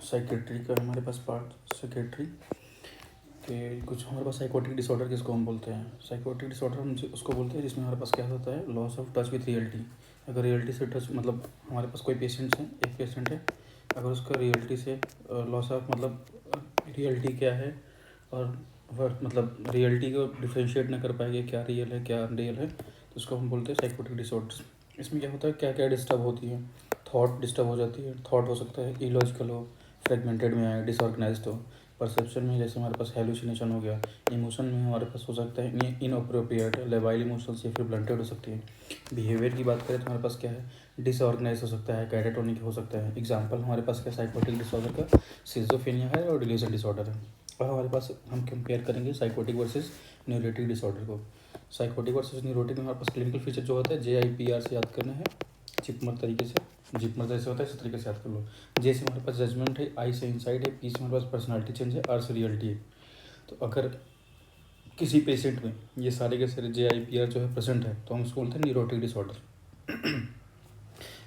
Psychiatry का हमारे पास part psychiatry के कुछ हमारे पास साइकोटिक डिसऑर्डर किसको हम बोलते हैं। साइकोटिक डिसऑर्डर हम उसको बोलते हैं जिसमें हमारे पास क्या होता है, loss of touch with reality. अगर रियलिटी से टच मतलब हमारे पास कोई पेशेंट्स हैं, एक पेशेंट है, अगर उसका रियलिटी से लॉस ऑफ मतलब रियलिटी क्या है और वह मतलब रियलिटी को डिफ्रेंशिएट ना कर पाएंगे क्या रियल है क्या अनरियल है, तो उसको हम बोलते हैं साइकोटिक डिसऑर्डर्स। इसमें क्या होता है, क्या क्या डिस्टर्ब होती है, थॉट डिस्टर्ब हो जाती है। थॉट हो सकता है इलॉजिकल हो, फ्रेगमेंटेड में आए, डिसऑर्गेनाइज्ड हो। परसेप्शन में जैसे हमारे पास हेलुसिनेशन हो गया। इमोशन में हमारे पास हो सकता है इनअप्रोप्रिएट, लेवाइल इमोशंस या फिर ब्लंटेड हो सकती है। बिहेवियर की बात करें तो हमारे पास क्या है, डिसऑर्गेनाइज हो सकता है, कैटाटोनिक हो सकता है। एग्जाम्पल हमारे पास क्या साइकोटिक डिसऑर्डर का सिजोफ्रेनिया है और डिल्यूजन डिसऑर्डर है। और हमारे पास हम कंपेयर करेंगे साइकोटिक वर्सेस न्यूरोटिक डिसऑर्डर को। साइकोटिक वर्सेस न्यूरोटिक में हमारे पास क्लिनिकल फीचर जो होता है JIPR से याद करना है, जिपमर तरीके से, जिपमर जैसे होता है इस तरीके से याद कर लो। जे से हमारे पास जजमेंट है, आई से इंसाइट है, पी से हमारे पास पर्सनालिटी चेंज है, आर से रियलिटी है। तो अगर किसी पेशेंट में ये सारे के सारे JIPR जो है प्रेजेंट है तो हम उसको बोलते हैं न्यूरोटिक डिसऑर्डर।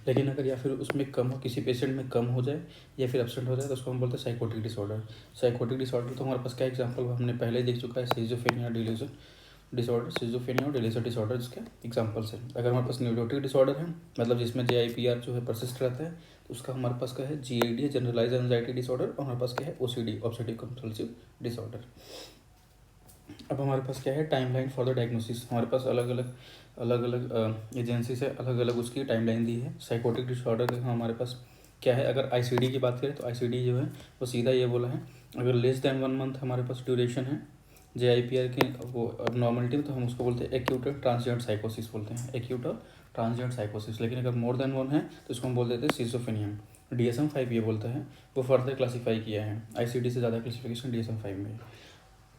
लेकिन अगर या फिर उसमें कम हो, किसी पेशेंट में कम हो जाए या फिर एब्सेंट हो जाए तो उसको हम बोलते हैं साइकोटिक डिसऑर्डर। साइकोटिक डिसऑर्डर तो हमारे पास क्या एग्जांपल हमने पहले ही देख चुका है, सिजोफ्रेनिया डिल्यूजन डिसऑर्डर, सिजोफ्रेनिया और डिलीजन डिसऑर्डर इसके एग्जांपल्स हैं। अगर हमारे पास न्यूरोटिक डिसऑर्डर है मतलब जिसमें JIPR जो है परसिस्ट रहता है तो उसका हमारे पास क्या है, GAD जनरलाइज एंजाइटी डिसऑर्डर, और हमारे पास क्या है OCD ऑब्सेसिव कंपल्सिव डिसऑर्डर। अब हमारे पास क्या है, टाइमलाइन फॉर द डायग्नोसिस। हमारे पास अलग अलग एजेंसी से अलग अलग उसकी टाइमलाइन दी है। साइकोटिक डिसऑर्डर का हमारे पास क्या है, अगर ICD की बात करें तो ICD जो है वो सीधा ये बोला है, अगर लेस देन 1 मंथ हमारे पास ड्यूरेशन है JIPR की वो अब नॉर्मलिटी में, तो हम उसको बोलते हैं एक्यूट और ट्रांजिएंट साइकोसिस बोलते हैं, एक्यूट और ट्रांजिएंट साइकोसिस। लेकिन अगर मोर देन 1 है तो इसको हम बोल देते हैं सिजोफ्रेनिया। DSM-5 ये बोलता है, वो फर्दर क्लासीफाई किया है, ICD से ज़्यादा क्लासिफिकेशन DSM-5 में है।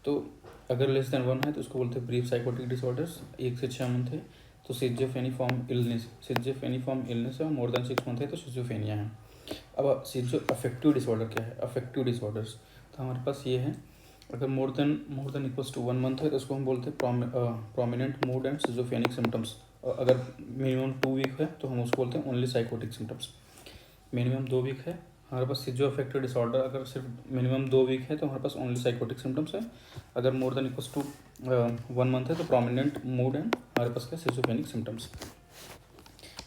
तो अगर लेस देन 1 है तो उसको बोलते हैं ब्रीफ साइकोटिक डिसऑर्डर्स, 1 से 6 मंथ है तो सिजोफ्रेनिफॉर्म इलनेस है, मोर देन 6 मंथ है तो सिजोफ्रेनिया है। अब सिजो अफेक्टिव डिसऑर्डर क्या है, अफेक्टिव डिसऑर्डर्स तो हमारे पास ये है, अगर more than equals to 1 month है तो उसको हम बोलते हैं prominent mood and schizophrenic symptoms. और अगर मिनिमम 2 वीक है तो हम उसको बोलते हैं only psychotic symptoms. Minimum 2 week है हमारे पास सिजो अफेक्टिव डिसऑर्डर, अगर सिर्फ मिनिमम 2 वीक है तो हमारे पास ओनली साइकोटिक सिम्टम्स है। अगर more than equals to 1 month है तो प्रोमिनेंट मूड एंड हमारे पास क्या सिजोफ्रेनिक सिम्टम्स।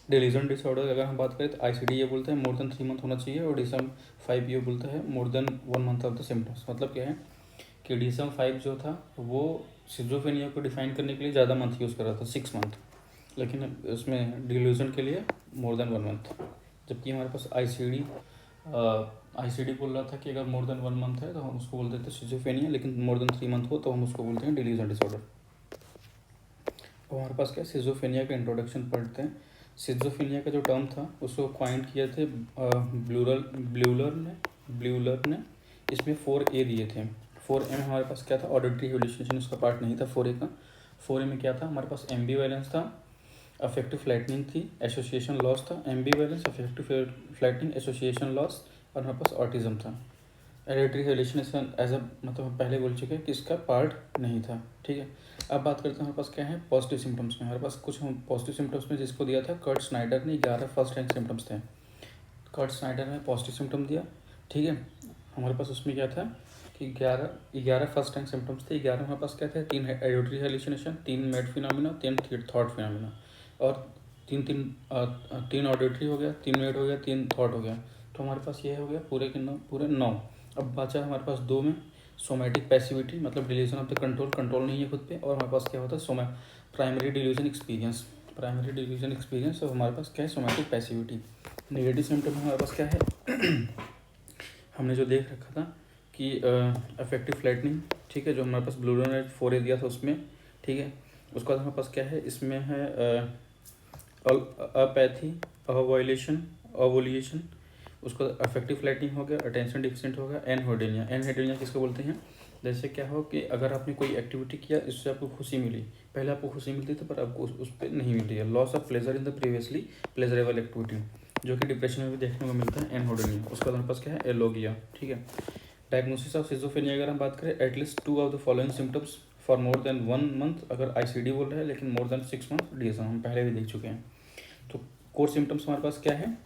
डिलीजन डिसऑर्डर अगर हम बात करें तो ICD ये बोलते हैं मोर देन 3 मंथ होना चाहिए, और DSM-5 ये बोलता है more then 1 month of the symptoms. मतलब क्या है कि DSM-5 जो था वो सिजोफ्रेनिया को डिफाइन करने के लिए ज़्यादा मंथ यूज़ कर रहा था, 6 मंथ, लेकिन उसमें डिल्यूजन के लिए मोर देन 1 मंथ। जबकि हमारे पास ICD बोल रहा था कि अगर मोर देन 1 मंथ है तो हम उसको बोल देते हैं सिजोफ्रेनिया, लेकिन मोर देन 3 मंथ हो तो हम उसको बोलते हैं डिल्यूजन डिसऑर्डर। और हमारे पास क्या सिजोफ्रेनिया का इंट्रोडक्शन पढ़ते हैं। सिजोफ्रेनिया का जो टर्म था उसको क्वाइंट किए थे ब्लूलर ने। इसमें 4A दिए थे। 4A में हमारे पास क्या था, ऑडिटरी हेलुसिनेशन उसका पार्ट नहीं था 4A का। 4A में क्या था, हमारे पास एम्बीवैलेंस था, अफेक्टिव फ्लैटनिंग थी, एसोसिएशन लॉस था, एम्बीवैलेंस, अफेक्टिव फ्लैटनिंग, एसोसिएशन लॉस, और हमारे पास ऑटिज्म था। एडिटरी हेलुसिनेशन एज अ मतलब हम पहले बोल चुके हैं कि इसका पार्ट नहीं था। ठीक है, अब बात करते हैं हमारे पास क्या है पॉजिटिव सिम्टम्स में। हमारे पास कुछ हम पॉजिटिव सिम्टम्स में जिसको दिया था कर्ट स्नाइडर ने, 11 फर्स्ट रैंक सिम्टम्स थे। कर्ट स्नाइडर ने पॉजिटिव सिम्टम दिया। ठीक है, हमारे पास उसमें क्या था कि 11 फर्स्ट रैंक सिम्टम्स थे। 11 हमारे पास क्या थे, 3 auditory hallucination, 3 made phenomena, 3 thought phenomena, और 3 ऑडिटरी हो गया, 3 मेड हो गया, 3 थॉट हो गया। तो हमारे पास ये हो गया पूरे के 9, पूरे 9। अब बचा हमारे पास 2 में सोमैटिक पैसिविटी, मतलब डिलीजन ऑफ द कंट्रोल नहीं है खुद पे, और हमारे पास क्या होता है प्राइमरी डिल्यूजन एक्सपीरियंस, और हमारे पास क्या है सोमैटिक पैसिविटी। नेगेटिव सिम्टम हमारे पास क्या है हमने जो देख रखा था कि अफेक्टिव फ्लैटनिंग, ठीक है, जो हमारे पास ब्लूलर ने 4A दिया था उसमें। ठीक है, उसके बाद हमारे पास क्या है, इसमें है अपैथी, ओवुलेशन, उसको अफेक्टिव फ्लैटनिंग हो गया, अटेंशन डिफिशिएंट हो गया, एनहेडोनिया किसको बोलते हैं, जैसे क्या हो कि अगर आपने कोई एक्टिविटी किया इससे आपको खुशी मिली, पहले आपको खुशी मिलती थी पर आपको उस पर नहीं मिल रही है, loss of pleasure in the previously pleasurable activity, जो कि डिप्रेशन में भी देखने को मिलता है, एनहेडोनिया। उसके बाद हमारे पास क्या है एलोगिया। ठीक है, डायग्नोसिस ऑफ सिजोफ्रेनिया अगर हम बात करें, at least 2 of the following symptoms for more then 1 month, अगर ICD बोल रहा है, लेकिन मोर देन 6 मंथ DSM हम पहले भी देख चुके हैं। तो कोर सिम्टम्स हमारे पास क्या है,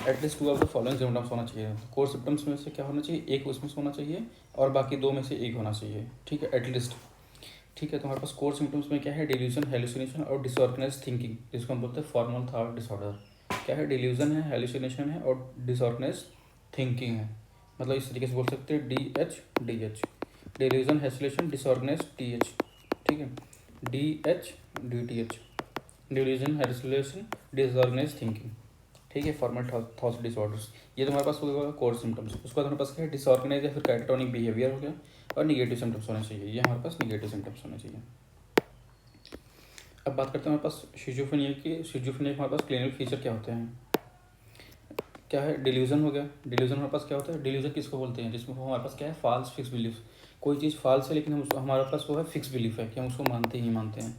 at least 2 of the following symptoms होना चाहिए। कोर सिम्टम्स में से क्या होना चाहिए, एक उसमें से होना चाहिए और बाकी 2 में से एक होना चाहिए, ठीक है, एटलीस्ट। ठीक है, तो हमारे पास कोर सिम्टम्स में क्या है, डिल्यूजन, हेलुसिनेशन और डिसऑर्गेनाइज थिंकिंग, जिसको हम बोलते हैं फॉर्मल थॉट डिसऑर्डर। क्या है, डिल्यूजन है, हेलुसिनेशन है और डिसऑर्गेनाइज थिंकिंग है। मतलब इस तरीके से बोल सकते हैं DH, delusion, hallucination, disorganise TH, ठीक है, DH, delusion, hallucination, disorganise thinking, ठीक है, फॉर्मल थॉट डिसऑर्डर्स। ये तो हमारे पास हो गया कोर सिम्टम्स। उसके बाद हमारे पास क्या है, डिसऑर्गेनाइज या फिर कैटाटोनिक बिहेवियर हो गया और निगेटिव सिम्टम्स होने चाहिए। ये हमारे पास निगेटिव सिम्टम्स होने चाहिए। अब बात करते हैं हमारे पास शिजोफ्रेनिया की। शिजोफ्रेनिया के हमारे पास क्लिनिकल फीचर क्या होते हैं। क्या है, डिल्यूजन हो गया। डिल्यूजन हमारे पास क्या होता है, डिल्यूजन किसको बोलते हैं, जिसमें हमारे पास क्या है, फॉल्स फिक्स बिलीफ। कोई चीज़ फॉल्स है लेकिन हम हमारे पास वो है फिक्स बिलीफ है कि हम उसको मानते ही मानते हैं।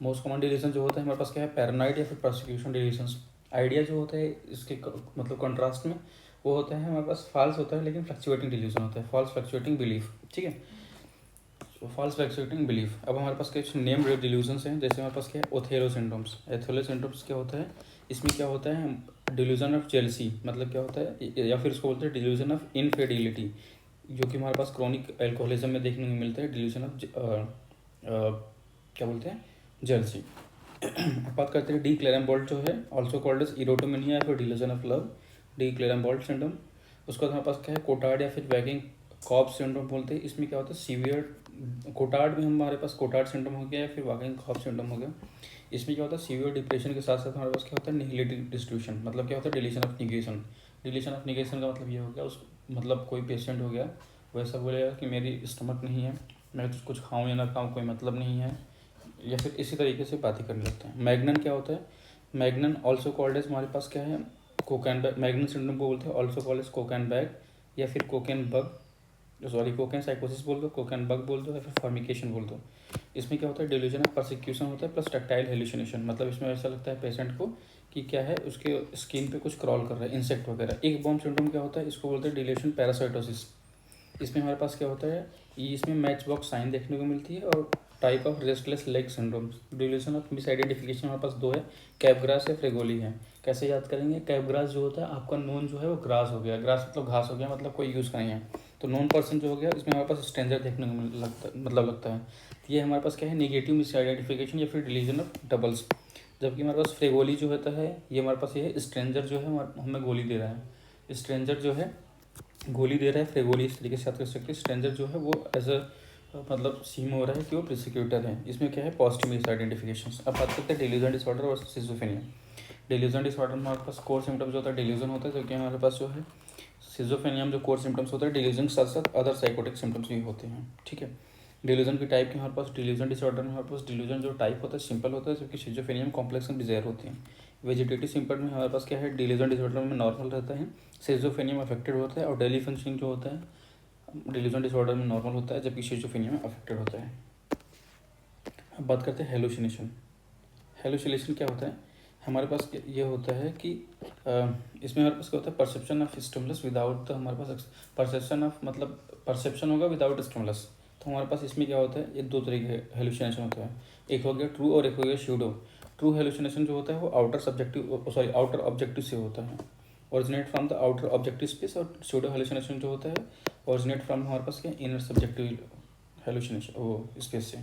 मोस्ट कॉमन डिल्यूजन जो होता है हमारे पास क्या है, पैरानॉइड या फिर प्रोसिक्यूशन डिल्यूजन्स। आइडिया जो होता है इसके मतलब कंट्रास्ट में वो होता है हमारे पास फॉल्स होता है लेकिन फ्लक्चुएटिंग डिल्यूजन होता है, फॉल्स फ्लक्चुएटिंग बिलीफ, ठीक है। False fluctuating belief. अब हमारे पास कुछ नेम डिल्यूजन्स हैं, जैसे हमारे पास क्या है, ओथेलो सिंड्रोम्स। एथेलो सिंड्रोम्स क्या होता है, इसमें क्या होता है, डिल्यूजन ऑफ जेलसी, मतलब क्या होता है, या फिर इसको बोलते हैं डिल्यूजन ऑफ इनफिडिलिटी, जो कि हमारे पास क्रॉनिक एल्कोहलिज्म में देखने को मिलता है, डिल्यूजन ऑफ क्या बोलते हैं, जेलसी। अब बात करते हैं डी क्लेरम्बोल्ट जो है, ऑल्सो कॉल्ड एज इरोटोमिनिया या फिर delusion of love, de Clerambault syndrome. उसके बाद हमारे पास क्या है, कोटार्ड या फिर वैगिंग कॉब सिंड्रोम बोलते हैं। इसमें क्या होता है, सीवियर कोटार्ड में हमारे पास कोटार्ड सिंड्रोम हो गया या फिर वैगिंग कॉब सिंड्रोम हो गया। इसमें क्या होता है, सीवियर डिप्रेशन के साथ साथ हमारे पास क्या होता है, निहिलिटिव डिस्ट्रीब्यूशन, मतलब क्या होता है, deletion of negation. Deletion of negation का मतलब ये हो गया, उस मतलब कोई पेशेंट हो गया वैसा बोलेगा कि मेरी स्टमक नहीं है, मैं तो कुछ खाऊं या ना खाऊं कोई मतलब नहीं है, या फिर इसी तरीके से बातें करने लगते हैं। मैग्नन क्या होता है, मैग्नन ऑल्सो कॉल्ड एज, हमारे पास क्या है, कोकैन बैग। मैग्नन सिंड्रोम को बोलते हैं also called as cocaine bag या फिर कोकेन बग, सॉरी कोकेन साइकोसिस बोल दो, कोकेन बग बोल दो या फिर फॉर्मिकेशन बोल दो। इसमें क्या होता है, डिल्यूजन ऑफ परसिक्यूशन होता है प्लस टैक्टाइल हेलुसिनेशन, मतलब इसमें ऐसा लगता है पेशेंट को कि क्या है, उसके स्किन पे कुछ क्रॉल कर रहा है, इंसेक्ट वगैरह। एक बॉम्ब सिंड्रोम क्या होता है, इसको बोलते हैं डिल्यूशन पैरासाइटोसिस। इसमें हमारे पास क्या होता है, ये इसमें मैच बॉक्स साइन देखने को मिलती है। और type of restless leg syndrome, delusion of misidentification हमारे पास 2 है, कैपग्रास या फ्रेगोली है। कैसे याद करेंगे, कैपग्रास जो होता है आपका नोन जो है वो ग्रास हो गया, ग्रास मतलब घास हो गया, मतलब कोई यूज़ का नहीं है। तो नॉन पर्सन जो हो गया, इसमें हमारे पास स्ट्रेंजर देखने को लगता है। ये हमारे पास क्या है, निगेटिव मिस आइडेंटिफिकेशन या फिर डिलीजन ऑफ डबल्स। जबकि हमारे पास फ्रेगोली जो होता है, ये हमारे पास ये है, स्ट्रेंजर जो है हमें गोली दे रहा है, स्ट्रेंजर जो है गोली दे रहा है, फ्रेगोली इस तरीके से याद कर सकते हैं। स्ट्रेंजर जो है वो एज अ मतलब सीम हो रहा है कि वो प्रोसिक्यूटर है। इसमें क्या है, पॉजिटिव मिस आइडेंटिफिकेशन। अब बात करते हैं डिल्यूजन डिसऑर्डर और सिजोफ्रेनिया। डिल्यूजन डिसऑर्डर में हमारे पास कोर सिम्टम्स जो होता है डिल्यूजन होता है, जबकि हमारे पास जो है सिजोफ्रेनिया में जो कोर सिम्टम्स होता है डिल्यूजन के साथ साथ अदर साइकोटिक सिम्टम्स भी होते हैं, ठीक है। डिल्यूजन की टाइप के हमारे पास, डिल्यूजन डिसऑर्डर में हमारे पास डिल्यूजन जो टाइप होता है सिंपल होता है, जबकि सिजोफ्रेनिया में कॉम्प्लेक्स एंड डिजायर होती हैं। वेजिटेटिव सिम्पटम में हमारे पास क्या है, डिल्यूजन डिसऑर्डर में नॉर्मल रहता है, सिजोफ्रेनिया में अफेक्टेड होता है, और डेली फंक्शनिंग जो होता है डिल्यूजन डिसऑर्डर में नॉर्मल होता है, जबकि सिजोफ्रेनिया में अफेक्टेड होता है। अब बात करते हैं हेलुसिनेशन। हेलुसिनेशन क्या होता है, हमारे पास ये होता है कि इसमें हमारे पास क्या होता है, परसेप्शन ऑफ स्टिमुलस विदाउट, तो हमारे पास परसेप्शन ऑफ मतलब परसेप्शन होगा विदाउट स्टिमुलस। तो हमारे पास इसमें क्या होता है, ये 2 तरीके के हेलुसिनेशन होता है, एक हो गया ट्रू और एक हो गया स्यूडो। ट्रू हेलुसिनेशन जो होता है वो आउटर ऑब्जेक्टिव से होता है, originate from the outer objective space. और स्यूडो हेलुसिनेशन जो होता है ओरिजिनेट फ्रॉम हमारे पास क्या, इनर सब्जेक्टिव हेलुसिनेशन वो स्पेस से।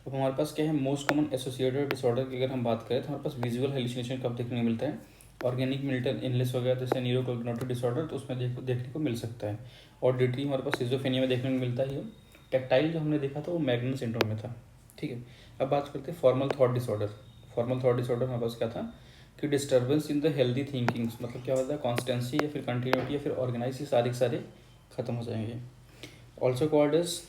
अब हमारे पास क्या है, मोस्ट कॉमन एसोसिएटेड डिसऑर्डर की अगर हम बात करें तो हमारे पास विजुअल हेलुसिनेशन कब देखने को मिलता है, ऑर्गेनिक मिल्टन इनलेस वगैरह जैसे न्यूरोकोग्निटिव डिसऑर्डर, तो उसमें देखने को मिल सकता है। ऑडिटरी हमारे पास सिजोफ्रेनिया में देखने को मिलता है। टैक्टाइल जो हमने देखा था वो मैग्नन सिंड्रोम में था, ठीक है। अब बात करते हैं formal thought disorder. Formal thought disorder हमारे पास क्या था कि disturbance in the healthy thinking, मतलब क्या होता है, कॉन्स्टेंसी या फिर कंटिन्यूटी या फिर ऑर्गेनाइज, ये सारे खत्म हो जाएंगे। Also called as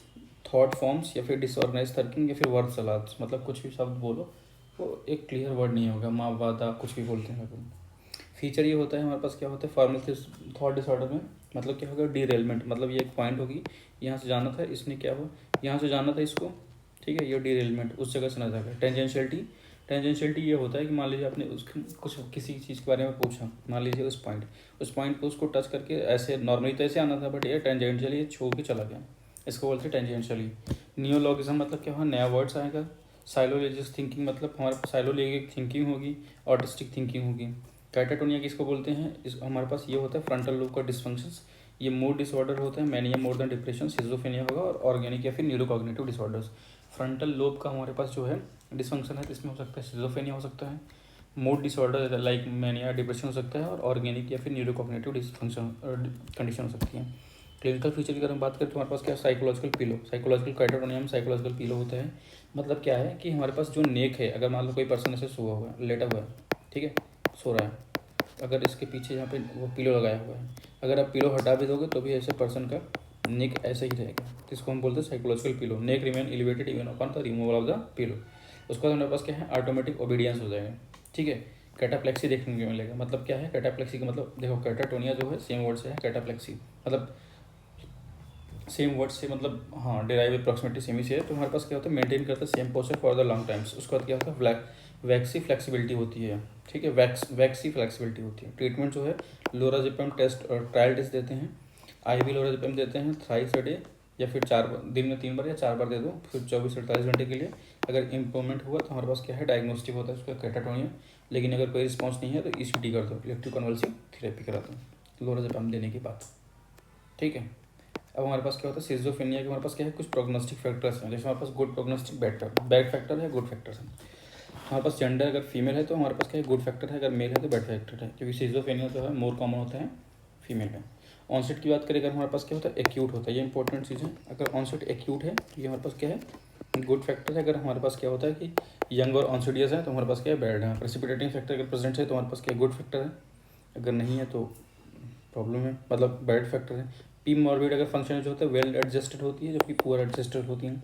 thought forms या फिर डिसऑर्गेनाइज थिंकिंग या फिर वर्ड सलाद, मतलब कुछ भी शब्द बोलो वो एक क्लियर वर्ड नहीं होगा, माँ वादा कुछ भी बोलते हैं अपन। फीचर ये होता है हमारे पास क्या होता है फॉर्मल थॉट डिसऑर्डर में, मतलब क्या होगा, डीरेलमेंट, मतलब ये एक पॉइंट होगी, यहाँ से जाना था इसने क्या हो, यहाँ से जाना था इसको, ठीक है, ये डीरेलमेंट उस जगह से ना जाकर। टेंजेंशियलिटी, टेंजेंशियलिटी ये होता है कि मान लीजिए आपने कुछ किसी चीज़ के बारे में पूछा, मान लीजिए उस पॉइंट को उसको टच करके ऐसे नॉर्मली तो ऐसे आना था, बट ये टेंजेंशियली छू के चला गया, इसको बोलते हैं टेंजेंशियली। नियोलॉगिज्म मतलब क्या हुआ, नया वर्ड्स आएगा। साइलोलॉजिस्ट थिंकिंग मतलब हमारे पास साइलोलॉजिक थिंकिंग होगी, ऑर्टिस्टिक थिंकिंग होगी। कैटाटोनिया किसको बोलते हैं? इस हमारे पास ये होता है फ्रंटल लोब का डिसफंक्शंस, ये मूड डिसऑर्डर होता है, mania more than depression, schizophrenia होगा, और ऑर्गेनिक या फिर न्यूरोकॉग्निटिव डिसऑर्डर्स। फ्रंटल लोब का हमारे पास जो है डिसफंक्शन है तो इसमें हो सकता है सिजोफ्रेनिया हो सकता है, mood disorder like mania depression हो सकता है, और ऑर्गेनिक या फिर न्यूरोकॉग्निटिव डिसफंक्शन कंडीशन हो सकती है। क्लिनिकल फीचर की अगर हम बात करें तो हमारे पास क्या है? साइकोलॉजिकल पीलो, साइकोलॉजिकल कैटाटोनिया में साइकोलॉजिकल पीलो होता है। मतलब क्या है कि हमारे पास जो नेक है, अगर मान लो कोई पर्सन ऐसे सोया हुआ है, लेटा हुआ है, ठीक है, सो रहा है, अगर इसके पीछे यहाँ पे वो पिलो लगाया हुआ है, अगर आप पिलो हटा भी दोगे तो भी ऐसे पर्सन का नेक ऐसे ही रहेगा, तो इसको हम बोलते हैं psychological pillow. Neck remain elevated even upon the removal of the pillow. उसके बाद हमारे पास क्या है? ऑटोमेटिक ओबीडियंस हो जाएगा, ठीक है। कैटाप्लेक्सी देखने को मिलेगा। मतलब क्या है कैटाप्लेक्सी का? मतलब देखो कैटाटोनिया जो है सेम वर्ड से है कैटाप्लेक्सी, मतलब सेम वर्ड से, मतलब हाँ डिराइव अप्रॉक्सिमेटली सेम ही से है। तो हमारे पास क्या होता है? मेंटेन करता है same posture for the long times. उसके बाद क्या होता है? वैक्सी फ्लेक्सिबिलिटी होती है, ठीक है, वैक्सी फ्लेक्सिबिलिटी होती है। ट्रीटमेंट जो है लोराजिपम टेस्ट और ट्रायल टेस्ट देते हैं, IV लोराजिपम देते हैं थ्राइस अ डे, या फिर 4 बार, दिन में 3 बार या 4 बार दे दो, फिर 24 से 48 घंटे के लिए। अगर इम्प्रूवमेंट हुआ तो हमारे पास क्या है? डायग्नोस्टिक होता है उसका कैटाटोनिया। लेकिन अगर कोई रिस्पॉन्स नहीं है तो ECT कर दो, इलेक्ट्रोकन्वल्सिव थेरेपी करा दो लोराजिपम देने के बाद, ठीक है। अब हमारे पास क्या होता है? सिजोफ्रेनिया के हमारे पास क्या है? कुछ प्रोग्नोस्टिक फैक्टर्स हैं, जैसे हमारे पास गुड प्रोग्नोस्टिक बैड फैक्टर है, गुड फैक्टर है। हमारे पास जेंडर अगर फीमेल है तो हमारे पास क्या है? गुड फैक्टर है, अगर मेल है तो बैड फैक्टर है, क्योंकि सिजोफ्रेनिया जो है मोर कॉमन होता है फीमेल में। ऑनसेट की बात करें अगर हमारे पास क्या होता है? एक्यूट होता है, ये इंपॉर्टेंट चीज़ है। अगर ऑनसेट एक्यूट है तो ये हमारे पास क्या है? गुड फैक्टर है। अगर हमारे पास क्या होता है कि यंग और ऑनसेडियस है तो हमारे पास क्या है? बैड है। प्रेसिपिटेटिंग फैक्टर अगर प्रेजेंट है तो हमारे पास क्या है? गुड फैक्टर है, अगर नहीं है तो प्रॉब्लम है, मतलब बैड फैक्टर है। पी मॉर्बिड अगर फंक्शन जो होता है वेल एडजस्टेड होती है, जबकि पुअर एडजस्टेड होती है।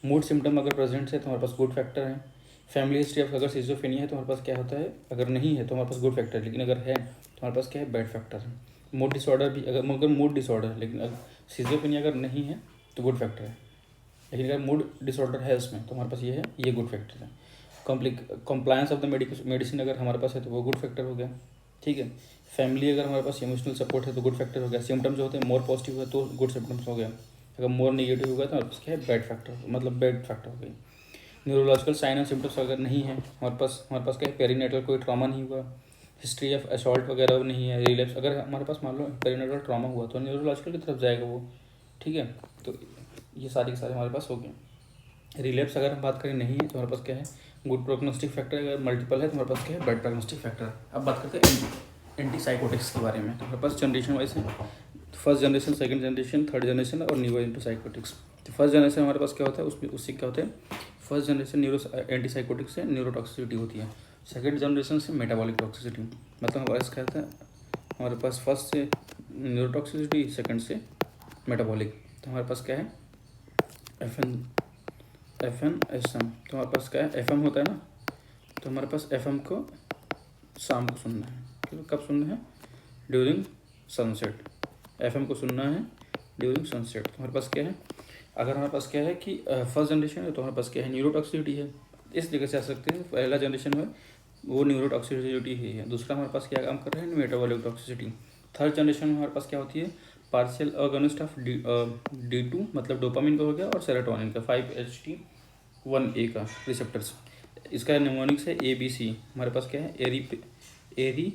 मूड सिम्टम अगर प्रेजेंट है तो हमारे पास गुड फैक्टर है। फैमिली हिस्ट्री ऑफ अगर सिजोफ्रेनिया है तो हमारे पास क्या होता है? अगर नहीं है तो हमारे पास गुड फैक्टर है, लेकिन अगर है तो हमारे पास क्या है? बैड फैक्टर है। मूड डिसऑर्डर भी अगर मूड डिसऑर्डर है, लेकिन अगर सिजोफ्रेनिया अगर नहीं है तो गुड फैक्टर है, लेकिन अगर मूड डिसऑर्डर है उसमें तो हमारे पास ये है, ये गुड फैक्टर है। कंप्लायंस ऑफ द मेडिसिन अगर हमारे पास है तो वो गुड फैक्टर हो गया, ठीक है। फैमिली अगर हमारे पास इमोशनल सपोर्ट है तो गुड फैक्टर हो गया। सिम्टम जो होते हैं मोर पॉजिटिव है तो गुड सिम्टम्स हो गया, अगर मोर नेगेटिव होगा तो हमारे पास क्या है? बैड फैक्टर, मतलब बैड फैक्टर हो गई। न्यूरोलॉजिकल साइन एंड सिम्टम्स अगर नहीं है हमारे पास क्या है? पेरीनेटल कोई ट्रॉमा नहीं हुआ, हिस्ट्री ऑफ असॉल्ट वगैरह नहीं है, रिलेप्स अगर हमारे पास मान लो पेरीनेटल ट्रॉमा हुआ तो न्यूरोलॉजिकल की तरफ जाएगा वो, ठीक है। तो ये सारे के सारे हमारे पास हो गए। रिलेप्स अगर हम बात करें नहीं है तो हमारे पास क्या है? गुड प्रोग्नोस्टिक फैक्टर, अगर मल्टीपल है तो हमारे पास क्या है? Bad prognostic factor. अब बात करते हैं एंटीसाइकोटिक्स के बारे में। तो हमारे पास जनरेशन वाइज है, first generation, second generation, third generation और न्यू एंटीसाइकोटिक्स। तो फर्स्ट जनरेशन हमारे पास क्या होता है? उससे क्या होता है? फर्स्ट जनरेशन एंटीसाइकोटिक्स से न्यूरोटॉक्सिसिटी होती है, सेकंड जनरेशन से मेटाबॉलिक टॉक्सिसिटी। मतलब हमारे पास क्या होता है? हमारे पास फर्स्ट से न्यूरोटॉक्सिसिटी, सेकंड से मेटाबॉलिक। तो हमारे पास क्या है? FM तो हमारे पास क्या है? FM होता है ना, तो हमारे पास FM को शाम को सुनना है, ठीक है। कब सुनना है? During sunset. FM को सुनना है ड्यूरिंग सनसेट। तो हमारे पास क्या है? अगर हमारे पास क्या है कि फर्स्ट जनरेशन है तो हमारे पास क्या है? न्यूरोटॉक्सिसिटी है, इस जगह से आ सकते हैं। पहला जनरेशन में वो न्यूरोटॉक्सिसिटी ही है, दूसरा हमारे पास क्या काम कर रहा है? Metabolic toxicity. थर्ड जनरेशन में हमारे पास क्या होती है? पार्शियल अगोनिस्ट ऑफ D2, मतलब डोपामिन का हो गया, और सेरोटोनिन का 5-HT1A का रिसेप्टर्स। इसका निमोनिक्स है ABC। हमारे पास क्या है? एरी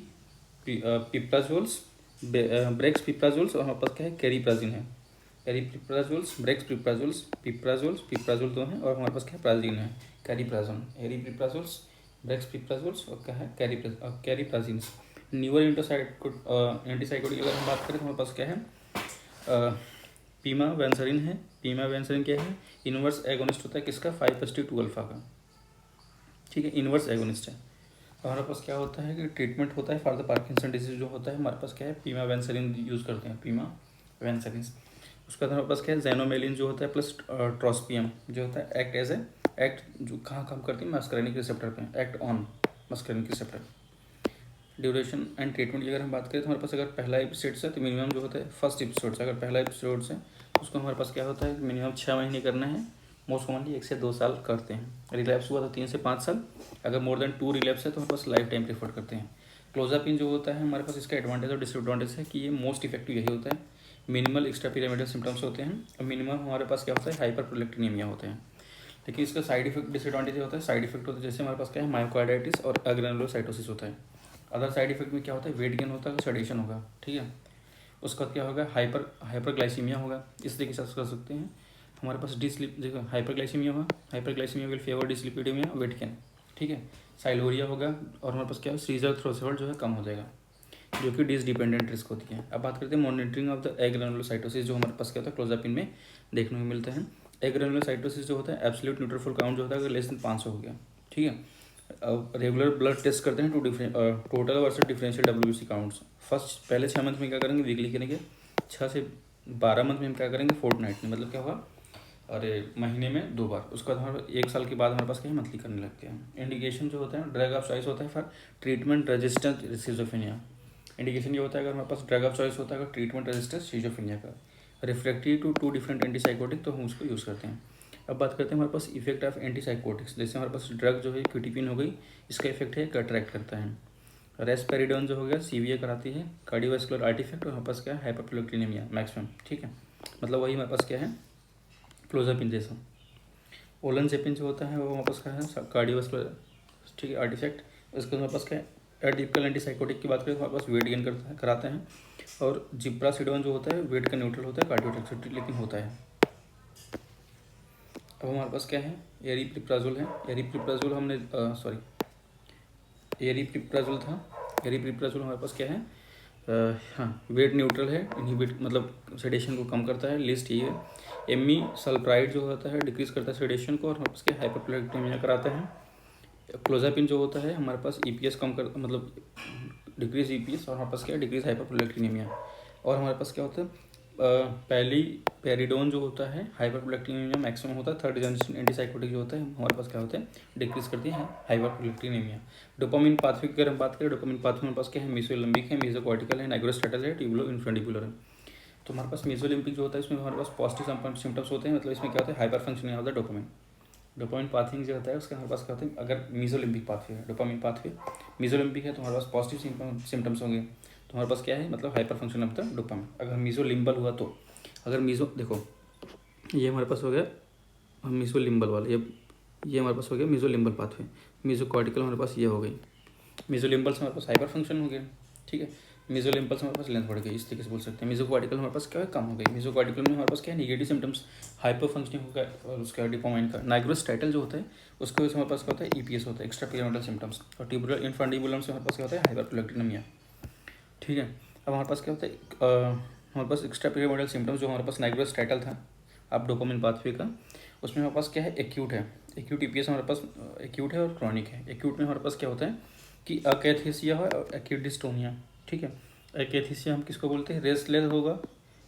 पिप्राजोल्स, ब्रेक्स पिप्राजोल्स, और हमारे पास क्या है? कैरीप्राजिन है। एरिप्रिप्राजोल्स, ब्रेक्स पिप्राजोल दो हैं, और हमारे पास क्या है? प्राजिन है, कैरीप्राजोन। एरिप्रिप्राजोल्स, ब्रेक्स पिप्राजोल्स, और क्या है? कैरीप्राजिन। न्यूअर एंटीसाइकोटिक अगर हम बात करें तो हमारे पास क्या है? पीमावेंसरिन है। पीमावेंसरिन क्या है? इनवर्स एगोनिस्ट होता है किसका? 5-HT2 अल्फा का, ठीक है, इनवर्स एगोनिस्ट है। हमारे पास क्या होता है कि ट्रीटमेंट होता है फॉर द पार्किंसन डिजीज जो होता है, हमारे पास क्या है? पीमावेंसरिन यूज़ करते हैं, पीमावेंसरिन। उसके बाद हमारे पास क्या है? जेनोमेलिन जो होता है प्लस ट्रोस्पियम जो होता है एक्ट जो कहाँ काम करती है? मस्करेनिक रिसेप्टर पे, act on muscarinic receptor. Duration and treatment की अगर हम बात करें तो हमारे पास अगर पहला एपिसोड से तो मिनिमम जो होता है फर्स्ट एपिसोड से, अगर पहला एपिसोड से उसको हमारे पास क्या होता है? मिनिमम 6 महीने करना है, मोस्ट कॉमनली 1 से 2 साल करते हैं। रिलैप्स हुआ तो 3 से 5 साल, अगर मोर देन 2 रिलैप्स है तो हमारे पास लाइफ टाइम प्रेफर करते हैं। क्लोजापिन जो होता है हमारे पास, इसका एडवांटेज और डिसएडवांटेज है कि ये मोस्ट इफेक्टिव यही होता है। मिनिमल एक्स्ट्रा पिरामिडल सिम्टम्स होते हैं, और मिनिमम हमारे पास क्या होता है? हाइपरप्रोलेक्टिनेमिया होते हैं। लेकिन इसका साइड इफेक्ट डिसएडवांटेज होता है, साइड इफेक्ट होता है जैसे हमारे पास क्या है? मायोकार्डाइटिस और अग्रेनुलोसाइटोसिस होता है। अदर साइड इफेक्ट में क्या होता है, वेट गेन होता है, सेडेशन होगा, ठीक है। उसका क्या होगा, हाइपरग्लाइसीमिया होगा, इस तरीके से कर सकते हैं। हमारे पास डिस्लिप देखो हाइपरग्लाइसीमिया होगा, hyperglycaemia will favour dyslipidaemia, weight gain, ठीक है। साइलोरिया होगा और हमारे पास क्या है, सीजर थ्रेशोल्ड जो है कम हो जाएगा, जो कि डिस डिपेंडेंट रिस्क होती है। अब बात करते हैं मॉनिटरिंग ऑफ द एग्रेनुलोसाइटोसिस, जो हमारे पास क्या होता है क्लोजापिन में देखने को मिलता है। एग्रेनुलोसाइटोसिस जो होता है एब्सोल्यूट न्यूट्रोफिल काउंट जो होता है अगर लेस देन 500 हो गया, ठीक है। अब रेगुलर ब्लड टेस्ट करते हैं total versus differential WBC counts. First पहले 6 मंथ में क्या करेंगे, वीकली करेंगे। 6 से 12 मंथ में हम क्या करेंगे, फोर्टनाइट में, मतलब क्या होगा, अरे महीने में 2 बार। उसके बाद हमारे 1 साल के बाद हमारे पास क्या है, मंथली करने लगते हैं। इंडिकेशन जो होता है, ड्रग ऑफ चॉइस होता है for treatment resistant schizophrenia. Indication ये होता है अगर हमारे पास ड्रग ऑफ चॉइस होता है अगर ट्रीटमेंट रेजिस्टेंट सिजोफ्रेनिया का, रिफ्रैक्टरी टू 2 डिफरेंट एंटीसाइकोटिक, तो हम उसको यूज़ करते हैं। अब बात करते हैं हमारे पास इफेक्ट ऑफ एंटीसाइकोटिक्स। जैसे हमारे पास ड्रग जो है क्यूटिपिन हो गई, इसका इफेक्ट है कटरैक्ट करता है। रेस्पेरिडोन जो हो गया CVA कराती है, कार्डियोवास्कुलर आर्टिफैक्ट, और हमारे पास क्या है, हाइपरप्रोलेक्टिनेमिया मैक्सिमम, ठीक है। मतलब वही हमारे पास क्या है, क्लोजापिन जैसा। ओलनजेपिन जो होता है वो हमारे पास क्या है, कार्डियोवास्कुलर, ठीक है, आर्टिफैक्ट। उसके हमारे पास क्या है, एटिपिकल एंटीसाइकोटिक की बात करें तो हमारे पास वेट गेन करता है, कराते हैं। और जिप्रासिडोन जो होता है वेट का न्यूट्रल होता है, कार्डियोटॉक्सिसिटी लेकिन होता है। अब हमारे पास क्या है, एरिप्रिप्राजोल है। एरिप्रिप्राजोल हमने एरिप्रिप्राजोल था। एरिप्रिप्राजोल हमारे पास क्या है, हाँ, वेट न्यूट्रल है, इनहिबिट मतलब सेडेशन को कम करता है, लिस्ट ये है। एमी सल्प्राइड जो होता है डिक्रीज करता है सेडेशन को, और हमारे पास क्या हाइपरप्लेक्टेमिया कराता है। क्लोजापिन जो होता है हमारे पास EPS कम कर मतलब डिक्रीज EPS, और हमारे पास क्या है, डिक्रीज हाइपरप्लेक्टिनेमिया। और हमारे पास क्या होता है, पहली पेरिडोन जो होता है हाइपरप्लेक्टिनेमिया मैक्सिमम होता है। थर्ड जनरेशन एंटीसाइकोटिक जो होता है हमारे पास क्या होता है, डिक्रीज करती है हाइपरप्लेक्टिनेमिया। डोपामिन पाथवे की अगर हम बात करें, डोपामिन पाथवे हमारे पास क्या है, मेसोलिम्बिक है, मेसोकॉर्टिकल है, नाइग्रोस्ट्रेटल है, ट्यूबुलो इन्फ्रेंडिबुलर है। तो हमारे पास मेसोलिम्बिक जो होता है इसमें हमारे पास पॉजिटिव सिम्टम्स होते हैं, मतलब इसमें क्या होता है, hyper functioning of the dopamine. Dopamine pathway जो होता है उसके हमारे पास क्या होता है, अगर मेसोलिम्बिक पाथवे है, डोपामिन पाथवे मेसोलिम्बिक है तो हमारे पास पॉजिटिव सिम्टम्स होंगे, तो हमारे पास क्या है, मतलब hyper function of the dopamine. अगर मेसोलिम्बल हुआ तो, अगर मीजो देखो ये हमारे पास हो गया मीजोलिम्बल वाला, ये हमारे पास हो गया मीजोलिम्बल पाथवे। मीजोकॉर्टिकल हमारे पास ये हो गई, मीजोलिम्बल से हमारे पास हाइपर फंक्शन हो गया, ठीक है। मीजोलिम्बल से हमारे पास लेंथ बढ़ गई, इस तरीके से बोल सकते हैं। मीजोकॉर्टिकल हमारे पास क्या है, कम हो गई। मीजोकॉर्टिकल में हमारे पास क्या है, निगेटिव सिम्टम्स, हाइपर फंक्शनिंग होगा, और उसका डोपामाइन का नाइग्रोस्ट्रेटल जो होता है उसके वजह से हमारे पास क्या होता है, EPS होता है, एक्स्ट्रा पिरामिडल सिम्टम्स। और ट्यूबुलर इन्फेंडिबुलम से हमारे पास क्या होता है, हाइपरप्लेक्टिनेमिया, ठीक है। अब हमारे पास क्या होता है, हमारे पास एक्स्ट्रा पिरामिडल सिम्टम्स जो हमारे पास नाइग्रोस्ट्रेटल था अब डोपामिन पाथवे का, उसमें हमारे पास क्या है, एक्यूट है। एक्यूट EPS हमारे पास एक्यूट है और क्रॉनिक है। एक्यूट में हमारे पास क्या होता है कि अकैथेसिया है और एक्यूट डिस्टोनिया, ठीक है। अकैथेसिया हम किसको बोलते हैं, रेस्टलेस होगा,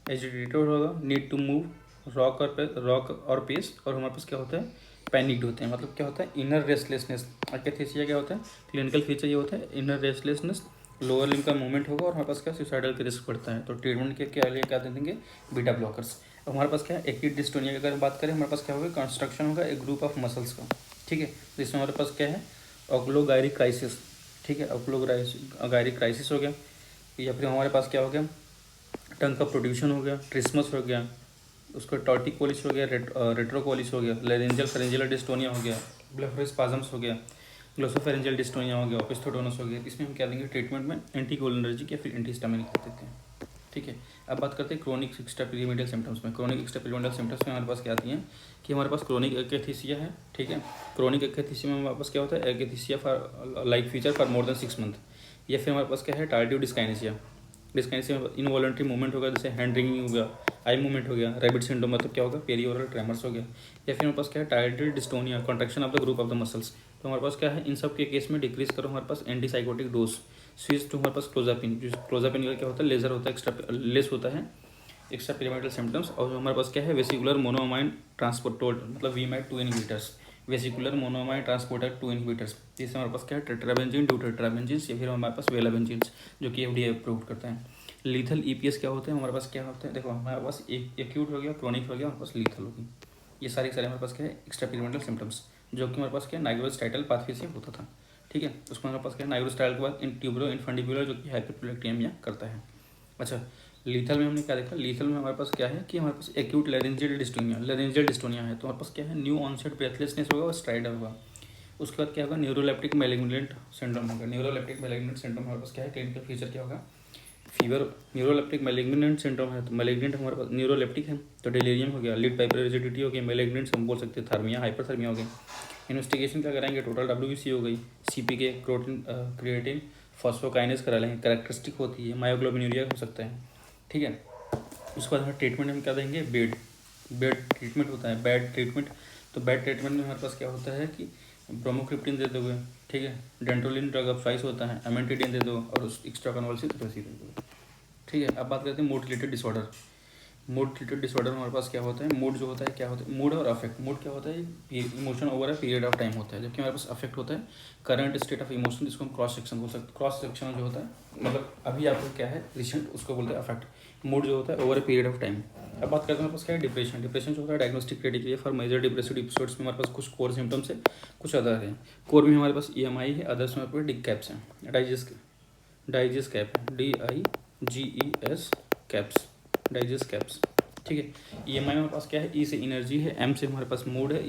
एजिटेटेड होगा, नीड टू मूव, रॉक और पेस। और हमारे पास क्या होता है, पैनिक्ड होते हैं, मतलब क्या होता है, इनर रेस्टलेसनेस। अकैथेसिया क्या होता है, क्लिनिकल फीचर ये होता है, इनर रेस्टलेसनेस, लोअर लिम्ब का मूवमेंट होगा, और हमारे पास क्या सुसाइडल का रिस्क बढ़ता है। तो ट्रीटमेंट के क्या लिए क्या दे देंगे, बीटा ब्लॉकर्स। अब हमारे पास क्या है, एक्यूट डिस्टोनिया की अगर बात करें हमारे पास क्या होगा, कंस्ट्रक्शन होगा एक ग्रुप ऑफ मसल्स का, ठीक है। जिसमें हमारे पास क्या है, ऑक्लोगायरिक क्राइसिस, ठीक है, ऑक्लोगायरिक क्राइसिस हो गया। या फिर हमारे पास क्या हो गया, टंग का प्रोड्यूशन हो गया, ट्रिस्मस हो गया, उसका टॉर्टिकोलिस हो गया, रेट्रोकोलिस हो गया, लेरेंजियल फेरेंजियल डिस्टोनिया हो गया, ब्लेफरोस्पाजम्स हो गया, ग्लोसोफेरेंजियल डिस्टोनिया हो गया, ओपिस्थोडोनस हो गया। इसमें हम क्या देंगे ट्रीटमेंट में, एंटीकोलिनर्जिक या फिर एंटीहिस्टामिनिक कर देते हैं, ठीक है। अब बात करते हैं क्रोनिक एक्स्ट्रापिरामिडल सिम्टम्स में। क्रोनिक एक्स्ट्रापिरामिडल सिम्टम्स में हमारे पास क्या आती हैं कि हमारे पास क्रोनिक अकैथेसिया है, ठीक है। क्रोनिक अकैथेसिया में हमारे पास क्या होता है, akathisia for like feature for more than 6 month. या फिर हमारे पास क्या है, टार्डिव डिस्काइनेसिया। डिस्काइनेसिया में इनवॉलंटरी मूवमेंट होगा, जैसे हैंड रिंगिंग हो गया, आई मूवमेंट हो गया, रैबिट सिंड्रोम मतलब क्या होगा, पेरिओरल ट्रेमर्स हो गया। या फिर हमारे पास क्या है, tidal dystonia, contraction of the group of the muscles. तो हमारे पास क्या है, इन सब के केस में डिक्रीज करो हमारे पास एंटीसाइकोटिक डोज, स्विच टू हमारे पास क्लोजापिन। जो क्लोजापिन का क्या होता है, लेजर होता है, एक्स्ट्रा लेस होता है, एक्स्ट्रा पिरामिडल सिम्टम्स। और हमारे पास क्या है, वेसिकुलर मोनोमाइन ट्रांसपोर्टर, मतलब VMAT2 inhibitors, vesicular monoamine transporter 2 inhibitors. इससे हमारे पास क्या है, टेट्राबेंजीन, ड्यूटेट्राबेंजीन, या फिर हमारे पास वेलाबेंजीन, जो कि FDA अप्रूव करता है। लीथल EPS क्या होते हैं हमारे पास, क्या होता है, देखो हमारे पास एक्यूट हो गया, क्रोनिक हो गया, हमारे पास लीथल होगी। ये सारे हमारे पास क्या है, एक्स्ट्रा पिरामिडल सिम्टम्स, जो कि हमारे पास क्या है, नाइग्रोस्ट्राइटल पाथवे से होता था, ठीक है। उसको हमारे पास क्या है, नाइग्रोस्ट्राइटल के बाद ट्यूबरो इन्फेंडिबुलर, जो कि हाइपरप्लेक्टिनेमिया करता है। अच्छा, लीथल में हमने क्या देखा, लीथल में हमारे पास क्या है कि हमारे पास एक्यूट लेरेंजियल डिस्टोनिया है, तो हमारे पास क्या है, न्यू ऑनसेट ब्रेथलेसनेस होगा और स्ट्राइडर होगा। उसके बाद क्या होगा, न्यूरोलेप्टिक मैलिग्नेंट सिंड्रोम होगा। न्यूरोलेप्टिक मैलिग्नेंट सिंड्रोम हमारे पास क्या है, क्लिनिकल फीचर क्या होगा, फीवर। न्यूरोलेप्टिक मैलिग्नेंट सिंड्रोम है तो मैलिग्नेंट हमारे पास न्यूरोलेप्टिक है तो डिलीरियम हो गया, लीड पाइपररेजिडिटी हो गई, मैलिग्नेंट हम बोल सकते हैं थर्मिया, हाइपरथर्मिया हो गई। इन्वेस्टिगेशन क्या कराएंगे, टोटल WBC हो गई, CPK प्रोटीन क्रिएटिन फॉस्फोकाइनेस करा लेंगे, कैरेक्टरिस्टिक होती है, मायोग्लोबिनूरिया हो सकता है, ठीक है। उसके बाद ट्रीटमेंट हम क्या देंगे, बेड ट्रीटमेंट होता है, बेड ट्रीटमेंट। तो बेड ट्रीटमेंट में हमारे पास क्या होता है कि ब्रोमोक्रिप्टिन दे दोगे, ठीक है, डेंटोलिन ड्रग ऑफ चॉइस होता है, एमेंटिडिन दे दो और उस एक्स्ट्रा कन्वल्सिव थेरेपी दे दो, ठीक है। अब बात करते हैं mood related disorder. Mood related disorder हमारे पास क्या होता है, मूड जो होता है क्या होता है, मूड और अफेक्ट। मूड क्या होता है, emotion over a period of time होता है, जबकि हमारे पास अफेक्ट होता है करंट स्टेट ऑफ इमोशन, जिसको हम क्रॉस सेक्शन बोल सकते हैं। क्रॉस सेक्शन जो होता है मतलब अभी आपको क्या है रिसेंट, उसको बोलते हैं अफेक्ट। मूड जो होता है over a period of time. अब बात करते हैं हमारे पास क्या है, डिप्रेशन। डिप्रेशन जो होता है diagnostic criteria for major depressive episodes में हमारे पास कुछ कोर सिम्टम्स है, कुछ अदर है। कोर में हमारे पास EMI है, अदर्स में हमारे पास डिग कैप्स हैं, डाइजेस्ट कैप है, DIGES कैप्स, डाइजेस्ट कैप्स, ठीक है। EMI में हमारे पास क्या है, E से एनर्जी है, M से हमारे पास मूड है,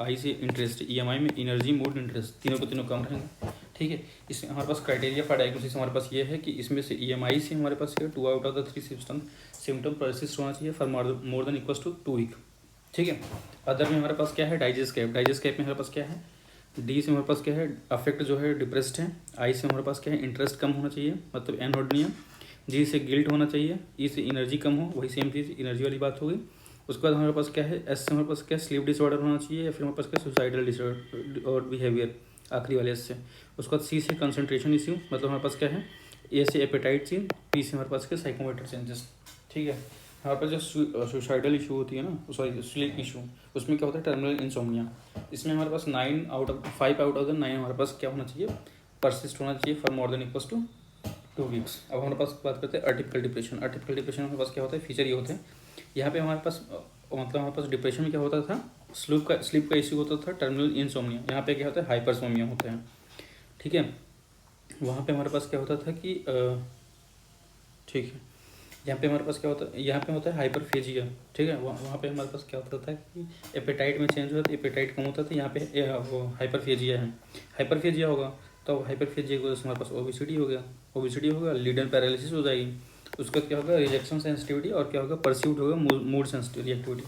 I से इंटरेस्ट। EMI में एनर्जी, मूड, इंटरेस्ट तीनों को तीनों कम रहेंगे, ठीक है। इसमें हमारे पास क्राइटेरिया फॉर डायग्नोसिस हमारे पास ये है कि इसमें से EMI से हमारे पास 2 out of the 3 symptom persist होना चाहिए for more than equals to 2 week, ठीक है। अदर में हमारे पास क्या है, डाइजेस्ट कैप। डाइजेस्ट कैप में हमारे पास क्या है, D से हमारे पास क्या है, अफेक्ट जो है डिप्रेस्ड है। I से हमारे पास क्या है, इंटरेस्ट कम होना चाहिए मतलब एनहोडनिया। G से गिल्ट होना चाहिए। E से एनर्जी कम हो, वही सेम चीज़ एनर्जी वाली बात हो गई। उसके बाद हमारे पास क्या है, S से हमारे पास क्या है, स्लीप डिसऑर्डर होना चाहिए, या फिर हमारे पास क्या सुसाइडल डिसऑर्डर और बिहेवियर, आखिरी वाले S से। उसके बाद C से कंसंट्रेशन इश्यू मतलब हमारे पास क्या है, A से एपेटाइट चेंज, P से हमारे पास क्या साइकोमोटर चेंजेस, ठीक है। हमारे पास जो सुसाइडल इशू होती है ना, सॉरी स्लीप इशू, उसमें क्या होता है टर्मिनल इंसोम्निया। इसमें हमारे पास 5 आउट ऑफ द 9 हमारे पास क्या होना चाहिए, परसिस्ट होना चाहिए for more than equals to 2 weeks. अब हमारे पास बात करते हैं अटिपिकल डिप्रेशन। अटिपिकल डिप्रेशन हमारे पास क्या होता है, फीचर ये होते हैं, यहाँ पे हमारे पास मतलब हमारे पास डिप्रेशन में क्या होता था, स्लीप का इशू होता था, टर्मिनल इंसोम्निया। यहाँ पे क्या होता है, हाइपरसोमिया होता है, ठीक है। वहाँ पे हमारे पास क्या होता था कि ठीक है, यहाँ पे हमारे पास क्या होता है, यहाँ पे होता है हाइपरफेजिया, ठीक है। वहाँ पे हमारे पास क्या होता था कि एपेटाइट में चेंज होता था, एपेटाइट कम होता था, यहाँ पे वो हाइपरफेजिया है, हाइपरफेजिया होगा तो हाइपरफेजिया की वजह से हमारे पास ओबेसिटी हो गया, ओबेसिटी होगा, लीडर पैरालिसिस हो जाएगी। उसका क्या होगा, रिजेक्शन सेंसिटिविटी, और क्या होगा, परस्यूट होगा मूड सेंसिटिव रिएक्टिविटी,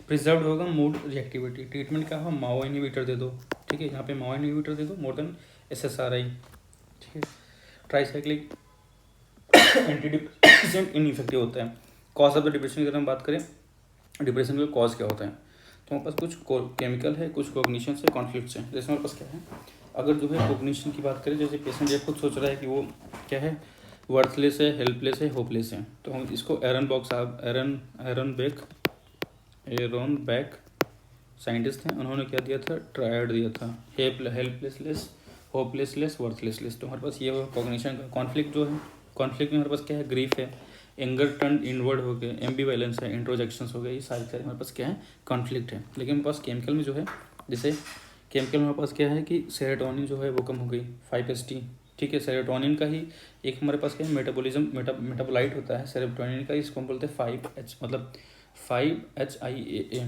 प्रिजर्व होगा मूड रिएक्टिविटी। ट्रीटमेंट क्या होगा, माओ इनहिबिटर दे दो, ठीक है, यहाँ पे माओ इनहिबिटर दे दो मोर देन SSRI, ठीक है। ट्राईसाइक्लिक एंटी डिप्रेसेंट इनइफेक्टिव होता है। कॉज ऑफ द डिप्रेशन की अगर हम बात करें, डिप्रेशन का कॉज क्या होता है, तो हमारे पास कुछ केमिकल है, कुछ कॉग्निशन है, कॉन्फ्लिक्ट्स हैं। जैसे हमारे पास क्या है, अगर जो है कॉग्निशन की बात करें, जैसे पेशेंट ये खुद सोच रहा है कि वो क्या है, वर्थलेस है, हेल्पलेस है, होपलेस है, तो हम इसको एरन बैक साइंटिस्ट हैं, उन्होंने क्या दिया था, ट्रायड दिया था, हेल्पलेसलेस, होपलेसलेस, वर्थलेसलेस। तो हमारे पास ये कॉग्निशन का कॉन्फ्लिक्ट जो है, कॉन्फ्लिक्ट में हमारे पास क्या है, ग्रीफ है, एंगर टर्न इनवर्ड हो गए, एम्बीवैलेंस है, इंट्रोजेक्शंस हो गए, ये सारे हमारे पास क्या है, कॉन्फ्लिक्ट है। लेकिन हमारे पास केमिकल में जो है, जैसे केमिकल में हमारे पास क्या है कि सेरोटोनिन जो है वो कम हो गई, 5-HT, ठीक है। सेरोटोनिन का ही एक हमारे पास क्या है, मेटाबोलाइट होता है सेरोटोनिन का, इसको हम बोलते हैं 5H मतलब 5HIAA,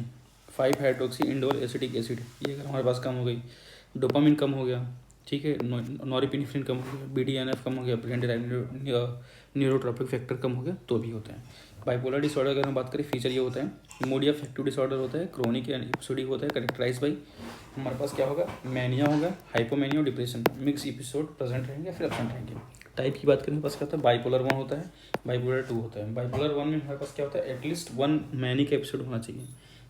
5 hydroxy indole acetic acid, ये अगर हमारे पास कम हो गई, डोपामिन कम हो गया, ठीक है, नॉरिपेनेफ्रिन कम हो गया, BDNF कम हो गया, ब्रेन डेराइव्ड न्यूरोट्रॉपिक फैक्टर कम हो गया, तो भी होता है। बाइपोलर डिसऑर्डर अगर हम बात करें, फीचर ये होता है, मूड अफेक्टिव डिसऑर्डर होता है, क्रोनिक एपिसोडिक होता है, कैरेक्टराइज बाई हमारे पास क्या होगा, मैनिया होगा, हाइपोमैनिया और डिप्रेशन, मिक्स एपिसोड प्रेजेंट रहेंगे या फिर एब्सेंट रहेंगे। टाइप की बात करें, हमारे पास क्या होता है, बाइपोलर 1 होता है, बाइपोलर 2 होता है। बाइपोलर 1 में हमारे पास क्या होता है, एटलीस्ट 1 मैनिक एपिसोड होना चाहिए।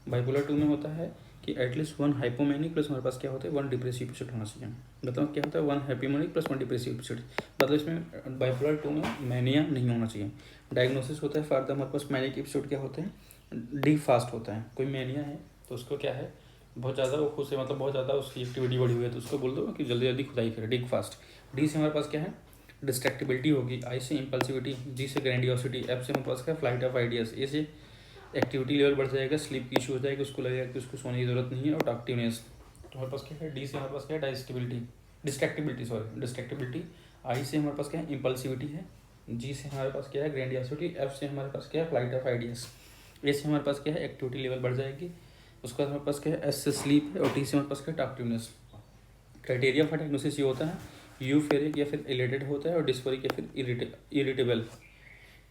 बाइपोलर 2 में होता है कि एटलीस्ट 1 हाइपोमैनिक प्लस हमारे पास क्या होता है, 1 डिप्रेसिव एपिसोड होना चाहिए। मतलब क्या होता है, 1 हैप्पीमैनिक प्लस 1 डिप्रेसिव एपिसोड, मतलब इसमें बाइपोलर 2 में मैनिया नहीं होना चाहिए। डायग्नोसिस होता है फॉर द हमारे पास मैनिक एपिसोड क्या होते हैं, डीप फास्ट होता है। कोई मैनिया है तो उसको क्या है, बहुत ज़्यादा वो खुद से मतलब बहुत ज़्यादा उसकी एक्टिविटी बढ़ी हुई है, तो उसको बोल दो कि जल्दी जल्दी खुदाई करे, डीप फास्ट। डी से हमारे पास क्या है, डिस्ट्रैक्टिबिलिटी होगी, आई से इम्पल्सिविटी, जी से ग्रैंडियोसिटी, एफ से हमारे पास क्या, फ्लाइट ऑफ आइडियाज, ए से एक्टिविटी लेवल बढ़ जाएगा, स्लीप की इशू हो जाएगी, उसको लगेगा कि उसको सोने की जरूरत नहीं है, और टाक्टिवनेस। तो हमारे पास क्या है, डी से हमारे पास क्या है, डिस्ट्रैक्टिबिलिटी, आई से हमारे पास क्या है, इम्पल्सिविटी है, जी से हमारे पास क्या है, ग्रैंडियोसिटी, एफ से हमारे पास क्या है, फ्लाइट ऑफ आइडियाज, ए से हमारे पास क्या है, एक्टिविटी लेवल बढ़ जाएगी, उसके बाद हमारे पास क्या है, एस से स्लीप है, और टी से हमारे पास क्या है, टाक्टिवनेस। क्राइटेरिया फॉर डायग्नोसिस ये होता है यूफेरिक या फिर इलेटेड होता है, और डिस्फोरिक या फिर इरिटेबल।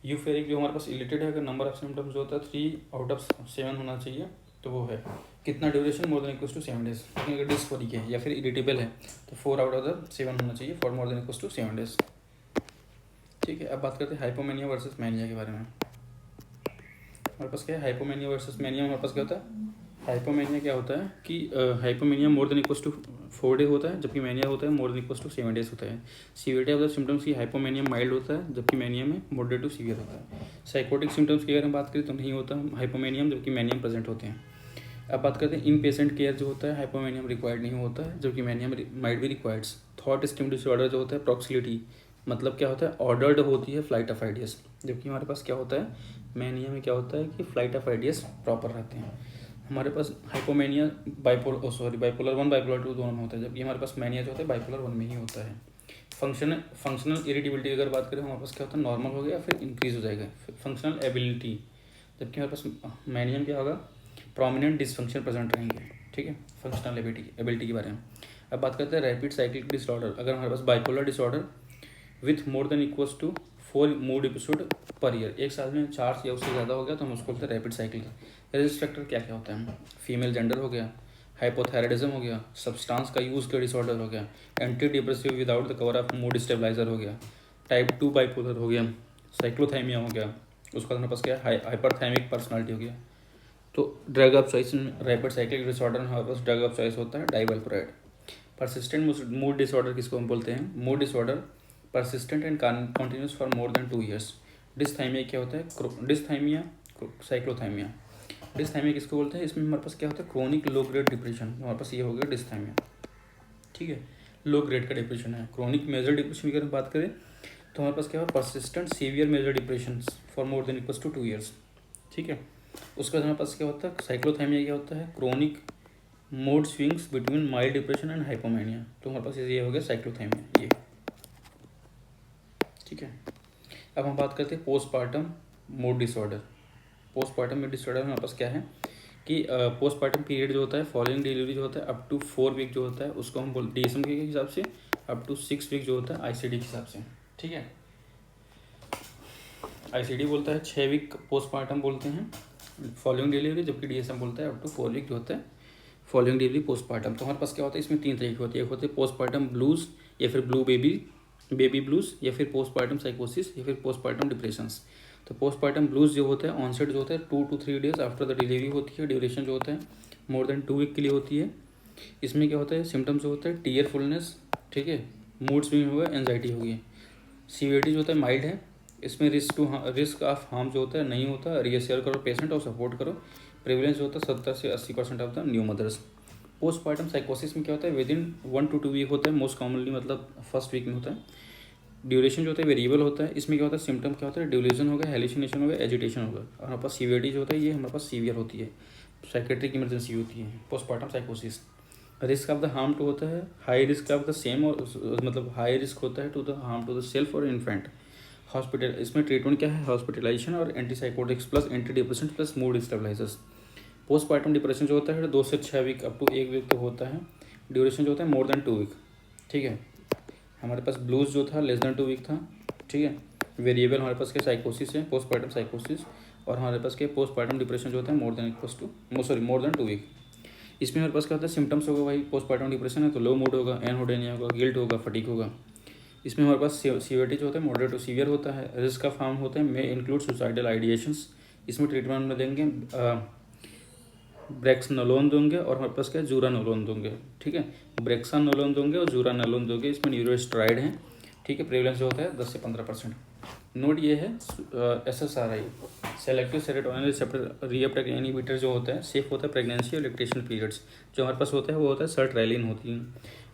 यूफेरिक जो हमारे पास इलेटेड है, अगर नंबर ऑफ सिम्टम्स जो होता है 3/7 होना चाहिए, तो वो है कितना duration, more than equals to 7 days. लेकिन अगर डिस्फोरिक है या फिर इरिटेबल है तो 4/7 होना चाहिए for more than equals to 7 days. ठीक है, अब बात करते हैं हाइपोमेनिया वर्सेस मैनिया के बारे में। हमारे पास क्या है, हाइपोमेनिया वर्सेस मैनिया। हमारे पास क्या होता है, हाइपोमेनिया क्या होता है कि hypomania more than equals to 4 day होता है, जबकि मैनिया होता है more than equals to 7 days होता है। सीवियरिटी ऑफ द सिम्टम्स की हाइपोमेनिया माइल्ड होता है, जबकि मैनिया में मॉडरेट टू सीवियर होता है। साइकोटिक सिम्टम्स की अगर हम बात करें तो नहीं होता हाइपोमेनियम, जबकि मैनियम प्रेजेंट होते हैं। अब बात करते हैं इन पेशेंट केयर जो होता है, हाइपोमेनियम रिक्वायर्ड नहीं होता है, जबकि मैनियम माइट भी रिक्वायर्ड्स। थॉट स्टिम डिसऑर्डर जो होता है प्रॉक्सिलिटी, मतलब क्या होता है ऑर्डर्ड होती है फ्लाइट ऑफ आइडियस, जबकि हमारे पास क्या होता है मैनिया में क्या होता है कि फ्लाइट ऑफ आइडियस प्रॉपर रहते हैं। हमारे पास हाइपोमेनिया बाइपोलर 1 बाइपोलर 2 दोनों में होता है, जबकि हमारे पास मैनिया जो होता है बाइपोलर 1 में ही होता है। फंक्शनल इरिटेबिलिटी की अगर बात करें हमारे पास क्या होता है नॉर्मल हो गया फिर इंक्रीज हो जाएगा। फंक्शनल एबिलिटी, जबकि हमारे पास मैनियम क्या होगा प्रोमिनेंट डिसफंक्शन प्रेजेंट रहेंगे। ठीक है, फंक्शनल एबिलिटी के बारे में। अब बात करते हैं रैपिड साइक्लिक डिसऑर्डर। अगर हमारे पास bipolar disorder with more than equals to 4 mood episode per year, एक साल में 4 या उससे ज़्यादा हो गया तो हम उसको बोलते हैं रैपिड साइक्लिक। रिस्क फैक्टर क्या क्या होता है, फीमेल जेंडर हो गया, हाइपोथायराइडिज्म हो गया, सब्सटेंस का यूज़ का डिसऑर्डर हो गया, anti depressive without the cover of mood stabiliser हो गया, टाइप 2 बाइपोलर हो गया, साइक्लोथाइमिया हो गया, उसका हमारे पास क्या है हाइपरथाइमिक पर्सनालिटी हो गया। तो drug of choice rapid cyclic disorder में हमारे पास ड्रग ऑफ चॉइस होता है डाइवल्प्रोराइड। परसिस्टेंट मूड डिसऑर्डर किसको हम बोलते हैं, mood disorder persistent and continuous for more then 2 years. डिस्थाइमिया क्या होता है, डिस्थाइमिया साइक्लोथाइमिया। डिस्थाइमिया किसको बोलते हैं, इसमें हमारे पास क्या होता है क्रोनिक लो ग्रेड डिप्रेशन, हमारे पास ये हो गया डिस्थाइमिया। ठीक है, लो ग्रेड का डिप्रेशन है। क्रोनिक मेजर डिप्रेशन की अगर बात करें तो हमारे पास क्या है persistent severe major depression for more than equals to 2 years. ठीक है, उसके बाद हमारे पास क्या होता है साइक्लोथाइमिया क्या होता है chronic mode swings between mild depression and hypomania, तो हमारे पास ये हो गया साइक्लोथाइमिया ये। ठीक है, अब हम बात करते हैं postpartum mood disorder. Postpartum mood disorder में हमारे पास क्या है कि पोस्टपार्टम पीरियड जो होता है फॉलोइंग डिलीवरी जो होता है अप टू 4 वीक जो होता है उसको हम बोल DSM के हिसाब से, अप टू 6 वीक जो होता है ICD के हिसाब से। ठीक है, ICD बोलता है 6 वीक पोस्टपार्टम बोलते हैं फॉलोइंग डिलीवरी, जबकि DSM बोलता है अप टू 4 वीक जो होता है फॉलोइंग डिलीवरी पोस्टपार्टम। तो हमारे पास क्या होता है इसमें 3 तरीके होती है, एक होते हैं पोस्टपार्टम ब्लूज या फिर ब्लू बेबी ब्लूज, या फिर पोस्टपार्टम साइकोसिस, या फिर पोस्टपार्टम डिप्रेशंस। तो पोस्टपार्टम ब्लूज जो होता है ऑनसेट जो होता है 2 to 3 days after the delivery होती है, ड्यूरेशन जो होता है मोर देन 2 वीक के लिए होती है। इसमें क्या होता है सिम्टम्स जो होता है टीयरफुलनेस, ठीक है, मूड स्विंग हो गया, एंजाइटी हो गई। सीवियरिटी जो होता है माइल्ड है, इसमें रिस्क ऑफ हार्म जो होता है नहीं होता। रीअश्योर करो पेशेंट और सपोर्ट करो। प्रेवलेंस जो होता है 70 से 80% of the new mothers. Postpartum साइकोसिस में क्या होता है विद इन 1 to 2 वीक होता है मोस्ट कॉमनली, मतलब फर्स्ट वीक में होता है। ड्यूरेशन जो होता है वेरिएबल होता है। इसमें क्या होता है सिम्टम क्या होता है डिल्यूजन हो गया, हेलुसिनेशन हो गया, एजिटेशन होगा, और हमारे पास सीवियरिटी जो होता है ये हमारे पास सीवियर होती है, साइकेट्रिक इमरजेंसी होती है पोस्टपार्टम साइकोसिस। Risk of the harm to होता है high risk of the same, और मतलब हाई रिस्क होता है to the harm to the self और इन्फेंट। हॉस्पिटल इसमें ट्रीटमेंट क्या है हॉस्पिटलाइजेशन और antipsychotics plus anti depressant plus mood stabilisers. Postpartum depression जो होता है 2 से 6 वीक अप टू 1 वीक तक होता है। ड्यूरेशन जो होता है मोर देन 2 वीक। ठीक है, हमारे पास ब्लूज जो था लेस देन 2 वीक था। ठीक है, वेरिएबल हमारे पास क्या साइकोसिस है पोस्टपार्टम साइकोसिस, और हमारे पास क्या पोस्टपार्टम डिप्रेशन जो होता है मोर देन 2 वीक। इसमें हमारे पास क्या होता है सिम्टम्स होगा भाई पोस्टपार्टम डिप्रेशन है तो लो मूड होगा, एनहोडेनिया होगा, गिल्ट होगा, फटीक होगा। इसमें हमारे पास सीवियरिटी जो होता है मॉडरेट टू सीवियर होता है। रिस्क ऑफ हार्म होता है मे इंक्लूड सुसाइडल आइडिएशंस। इसमें ट्रीटमेंट में देंगे ब्रेक्सनोलोन देंगे और हमारे पास क्या है जूरानोलोन देंगे। ठीक है, ब्रेक्सानोलोन देंगे और जूरानोलोन देंगे, इसमें न्यूरोस्टेरॉइड हैं। ठीक है, प्रेवलेंस जो होता है 10 से 15%। नोट ये है SSRI selective serotonin receptor reuptake inhibitor जो होता है सेफ होता है प्रेगनेंसी और लैक्टेशन पीरियड्स। जो हमारे पास होता है वो होता है सर्ट्राइलिन होती है।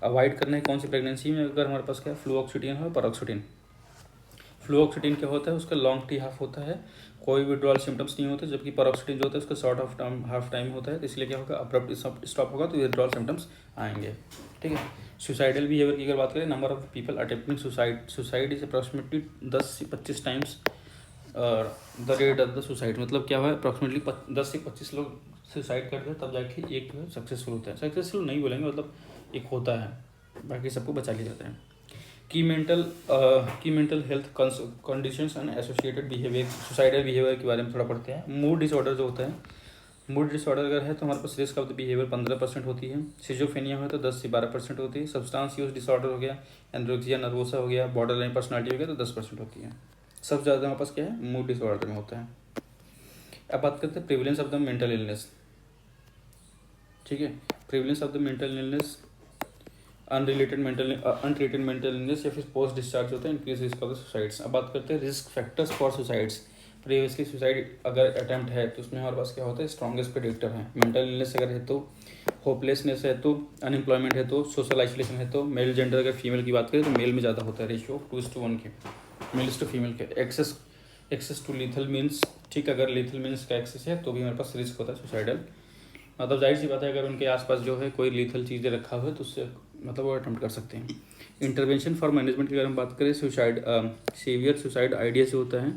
अवॉइड करना है कौन सी प्रेगनेंसी में, अगर हमारे पास क्या फ्लूऑक्सीटिन हो पैरोक्सिटिन। फ्लूऑक्सीटिन क्या होता है उसका लॉन्ग टी हाफ होता है, कोई विड्रॉल सिम्टम्स नहीं होते, जबकि पैरोक्सिटिन जो होता है उसका short of time half time होता है, तो इसलिए क्या होगा अब्रप्ट स्टॉप होगा तो विड्रॉल सिम्टम्स आएंगे। ठीक है, सुसाइडल बिहेवियर की अगर बात करें number of people attempting suicide is approximately 10 से 25 times the rate of the suicide. मतलब क्या है अप्रॉक्सीमेटली 10 से 25 लोग सुसाइड करते हैं तब जाके एक सक्सेसफुल होता है। सक्सेसफुल नहीं बोलेंगे, मतलब एक होता है। बाकी सबको बचा लिया जाता है। की mental health conditions and associated behaviour, suicidal behaviour के बारे में थोड़ा पढ़ते हैं। मूड डिसऑर्डर जो होता है, मूड डिसऑर्डर अगर है तो हमारे पास रिस्क ऑफ द बिहेवियर 15% होती है। सिजोफेनिया हो तो 10 से 12% होती है। सब्सटेंस यूज डिसऑर्डर हो गया, एनोरेक्सिया नर्वोसा हो गया, बॉर्डर लाइन पर्सनैलिटी हो गया तो 10% होती है। सबसे ज़्यादा हमारे पास क्या है, मूड डिसऑर्डर में होता है। अब बात करते हैं prevalence of the mental illness. ठीक है, prevalence of the mental illness, untreated mental illness या फिर पोस्ट डिस्चार्ज होता है, increase risk of the suicides. अब बात करते हैं risk factors for suicides. Previously suicide अगर अटैम्प्ट है तो उसमें हमारे पास क्या होता है, स्ट्रॉन्गेस्ट प्रेडिक्टर है। मेंटल इलनेस अगर है तो, होपलेसनेस है तो, अनएम्प्लॉयमेंट है तो, सोशल आइसोलेशन है तो, मेल जेंडर अगर फीमेल की बात करें तो मेल में ज़्यादा होता है रेशियो 2:1 के, मेल्स टू फीमेल के। एक्सेस टू लीथल मीन्स, ठीक, अगर लीथल मीन्स का एक्सेस है तो भी हमारे पास रिस्क होता है सुसाइडल। मतलब जाहिर सी बात है अगर उनके आसपास जो है कोई लीथल चीज़ें रखा हुआ है तो उससे मतलब वो अटेम्प्ट कर सकते हैं। इंटरवेंशन फॉर मैनेजमेंट की अगर हम बात करें, सीवियर सुसाइड आइडिया से होता है।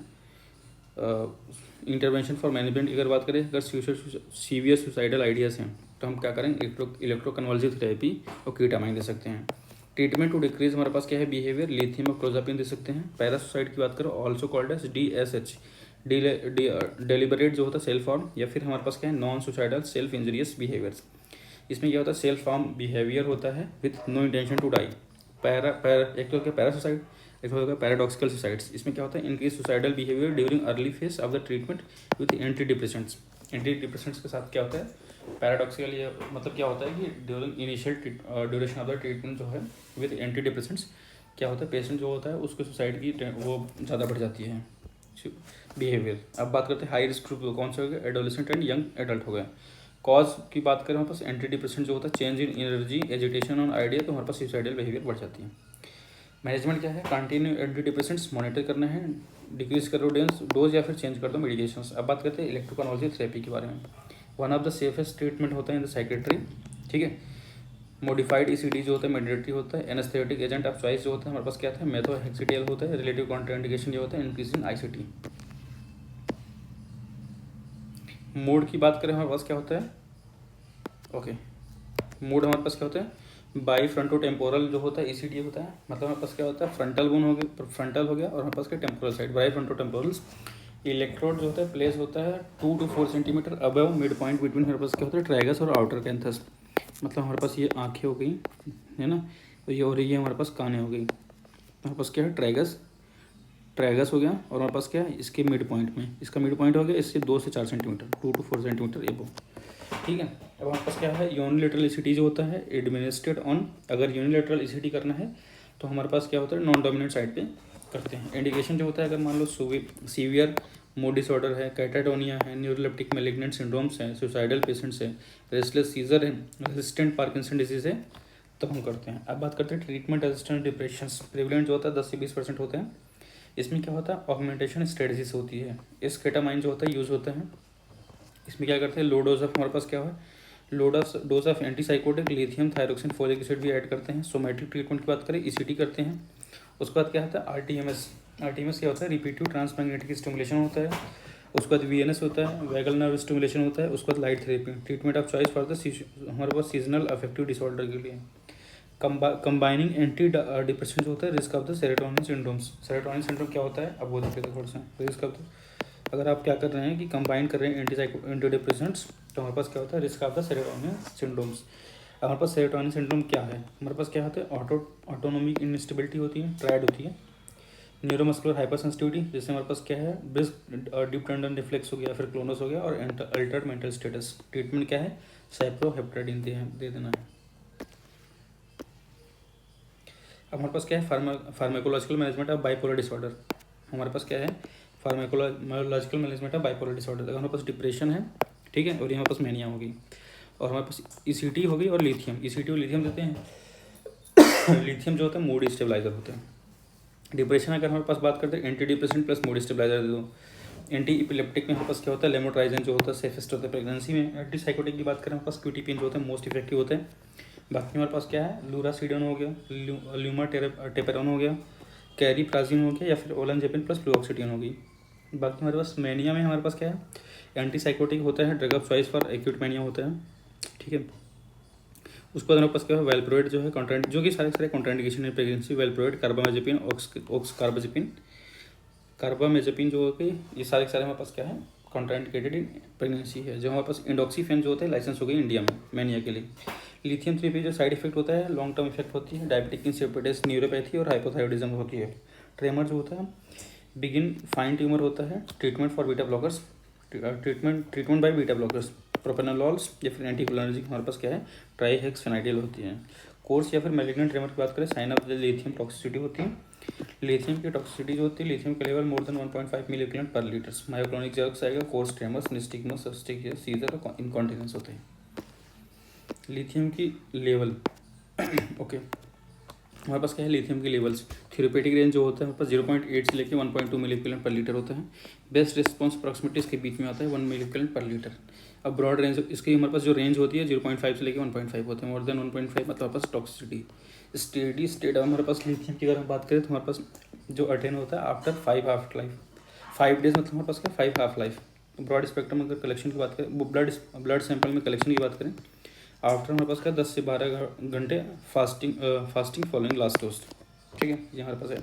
इंटरवेंशन फॉर मैनेजमेंट की अगर बात करें, अगर सीवियर सुसाइडल आइडियाज़ हैं तो हम क्या करेंगे, इलेक्ट्रोकन्वल्सिव थेरेपी और कीटामाइन दे सकते हैं। ट्रीटमेंट टू डिक्रीज हमारे पास क्या है, बिहेवियर, लिथियम और क्लोजापिन दे सकते हैं। पैरासुसाइड की बात करें, also called as DSH, deliberate जो होता है सेल्फ हार्म, या फिर हमारे पास क्या है, non suicidal self injurious behaviours. इसमें क्या होता है, सेल्फ हार्म बिहेवियर होता है with no intention to die. एक तो क्या पैरासुसाइड, एक तो होगा पैराडॉक्सिकल सुसाइड्स। इसमें क्या होता है, increase suicidal behaviour during early phase of the treatment with anti depressants. Anti depressants के साथ क्या होता है, पैराडॉक्सिकल, ये मतलब क्या होता है कि during initial duration of the treatment जो है विद एंटी डिप्रेसेंट्स, क्या होता है, पेशेंट जो होता है उसको सुसाइड की वो ज़्यादा बढ़ जाती है बिहेवियर। अब बात करते हैं हाई रिस्क ग्रुप कौन से हो गए, एडोलेसेंट एंड यंग एडल्ट हो गए। कॉज की बात करें हमारे पास, एंटी डिप्रेसेंट जो होता है, चेंज इन एनर्जी, एजिटेशन और आइडिया, तो हमारे पास सुसाइडल बिहेवियर बढ़ जाती है। मैनेजमेंट क्या है, कंटिन्यू एंटी डिप्रेसेंट्स मॉनिटर करना है, डिक्रीज करो डोज या फिर चेंज कर दो मेडिकेशंस। अब बात करते हैं इलेक्ट्रोकन्वल्सिव थेरेपी के बारे में। One of the safest treatment होता है इन द साइकेट्री। ठीक है, मॉडिफाइड ECT जो होता है मैंडेटरी होता है। एनेस्थेटिक एजेंट ऑफ चॉइस जो होता है हमारे पास क्या था, मेथोहेक्सिडियल होता है। रिलेटिव कॉन्ट्राइंडिकेशन जो होता है, इंक्रीज इन ICT। मूड की बात करें हमारे पास क्या होता है, ओके, मूड हमारे पास क्या होता है, बाई फ्रंटो टेम्पोरल जो होता है ECT होता है। मतलब हमारे पास क्या होता है, फ्रंटल बोन हो गया, फ्रंटल हो गया, और हमारे पास क्या temporal side, bi fronto temporals. Electrode जो होता है प्लेस होता है 2 to 4 centimetre above mid point between, हमारे पास क्या होता है, ट्राइगस और आउटर कैंथस। मतलब हमारे पास ये आँखें हो गई है ना, तो ये और ये हमारे पास कानें हो गई। हमारे पास क्या है, ट्राइगस हो गया, और हमारे पास क्या है, इसके मिड पॉइंट में, इसका मिड पॉइंट हो गया, इससे 2 से 4 सेंटीमीटर, 2 to 4 सेंटीमीटर एबो। ठीक है, अब हमारे पास क्या है, यूनिलेटरल ECT जो होता है एडमिनिस्ट्रेड ऑन, अगर यूनिलेटरल ECT करना है तो हमारे पास क्या होता है, नॉन डोमिनेंट साइड पे करते हैं। इंडिकेशन जो होता है, अगर मान लो सीवियर मूड डिसऑर्डर है, कैटाटोनिया है, न्यूरोलेप्टिक मैलिग्नेंट सिंड्रोम्स हैं, सुसाइडल पेशेंट्स हैं, रेस्टलेस सीजर है, रेजिस्टेंट पार्किंसन डिजीज़ है, तो हम करते हैं। अब बात करते हैं ट्रीटमेंट रेजिस्टेंट डिप्रेशन। प्रेवलेंट जो होता है 10 से 20% होते हैं। इसमें क्या होता है, ऑगमेंटेशन स्ट्रेटजीज होती है। इस केटामाइन जो होता है यूज़ होता है। इसमें क्या करते हैं, लो डोज ऑफ, हमारे पास क्या है, low dose of antipsychotic, lithium, thyroxine, folic acid भी ऐड करते हैं। सोमैटिक ट्रीटमेंट की बात करें, ECT करते हैं। उसके बाद क्या होता है, RTMS क्या होता है, रिपीटिव ट्रांसमैग्नेटिक स्टिमुलेशन होता है। उसके बाद VNS होता है, वैगल नर्व स्टिमुलेशन होता है। उसके बाद light therapy. Treatment of choice for the हमारे पास सीजनल अफेक्टिव डिसऑर्डर के लिए कंबाइनिंग एंटी डिप्रेशन जो होता है, risk of the serotonin syndromes. Serotonin syndrome क्या होता है, अब वो देखिएगा थोड़ा सा, रिस्क ऑफ द, अगर आप क्या कर रहे हैं कि कंबाइन कर रहे हैं एंटी डिप्रेसेंट्स, तो हमारे पास क्या होता है, risk of the serotonin syndromes. हमारे पास सेरोटोनिन सिंड्रोम क्या है, हमारे पास क्या होता है, ऑटोनोमिक इनस्टेबिलिटी होती है, ट्रायड होती है। न्यूरोमस्कुलर हाइपर सेंसिटिविटी, जैसे हमारे पास क्या है, ब्रिस्क डीप टेंडन रिफ्लेक्स हो गया, फिर क्लोनस हो गया, और अल्टर्ड मेंटल स्टेटस। ट्रीटमेंट क्या है, साइप्रोहेप्टाडिन दे देना है। अब हमारे पास क्या है, pharmacological management of bipolar disorder. हमारे पास क्या है, pharmacological management of bipolar disorder. अगर हमारे पास डिप्रेशन है, ठीक है, और यहाँ पास मैनिया होगी, और हमारे पास ECT हो गई और लिथियम। ECT और लिथियम देते हैं। लिथियम जो होता है मूड स्टेबलाइजर होते हैं। डिप्रेशन अगर हमारे पास बात करते हैं, anti depression plus mood stabiliser दे दो। एंटी इपिलेप्टिक में हमारे पास क्या होता है, लेमोट्राइजन जो होता है सेफेस्ट होता है प्रेगनेंसी में। एंटी साइकोटिक की बात करें, हमारे पास क्यूटीपीन जो होता है मोस्ट इफेक्टिव होते हैं। बाकी हमारे पास क्या है, लूरासिडोन हो गया, ल्यूमाटेपेरोन हो गया, कैरीप्राजिन हो गया, या फिर ओलनजेपिन प्लस फ्लूऑक्सीटिन होगी। बाकी हमारे पास मैनिया में हमारे पास क्या है, एंटी साइकोटिक होता है, drug of choice for acute mania होता है। ठीक है, उसके बाद हमारे पास क्या है वेलप्रोइड जो है कॉन्ट्राइंड, जो कि सारे सारे कॉन्ट्राइंडिकेशन है प्रेगनेंसी, वेलप्रोइड, कार्बामेजेपिन, ऑक्स कार्बामेजेपिन जो होती है, ये सारे सारे हमारे पास क्या है कॉन्ट्राइंडिकेटेड इन प्रेगनेंसी है। जो हमारे पास इंडोक्सीफेन जो होता है लाइसेंस हो गई इंडिया में मैनिया के लिए। लिथियम 3 पे जो साइड इफेक्ट होता है लॉन्ग टर्म इफेक्ट होती है, डायबिटिक इंसिपिडेंस, न्यूरोपैथी और हाइपोथायरॉइडिज्म होती है। ट्रेमर जो होता है बिगिन फाइन ट्यूमर होता है, treatment for beta blockers, treatment by beta blockers, propranolols या फिर एंटीकोलिनर्जिक हमारे पास क्या है ट्राईहेक्सफेनाइडिल होती है। कोर्स या फिर मैलिग्नेंट ट्रेमर की बात करें sign of the lithium toxicity होती है। लिथियम की टॉक्सिसिटी जो होती है लिथियम का level more than 1.5 milli equivalent per litre, myoclonic jerks आएगा, कोर्स ट्रेमर्स, निस्टिगमस, सब्स्टिक सीजर और इनकॉन्टिनेंस होते हैं। लिथियम की लेवल ओके हमारे पास क्या है लिथियम की लेवल्स, थेरेपेटिक रेंज जो होता है हमारे पास 0.8 से लेकर 1.2 मिली इक्विवेलेंट पर लीटर होता है। बेस्ट रिस्पॉन्स अप्रॉक्सिमेटली इसके बीच में आता है 1 मिली इक्विवेलेंट पर लीटर। अब ब्रॉड रेंज इसकी हमारे पास जो रेंज होती है 0.5 से लेकर 1.5 होते हैं, मोर देन 1.5 मतलब हमारे पास टॉक्सिसिटी। स्टेडी स्टेट हमारे पास लिथियम की अगर हम बात करें तो हमारे पास जो अटेन होता है आफ्टर 5 हाफ लाइफ, 5 डेज मतलब हमारे पास क्या 5 हाफ लाइफ। ब्रॉड स्पेक्ट्रम अगर कलेक्शन की बात करें ब्लड सैंपल में कलेक्शन की बात करें आफ्टर हमारे पास क्या 10 से 12 घंटे फास्टिंग फॉलोइंग लास्ट डोज। ठीक है ये हमारे पास है।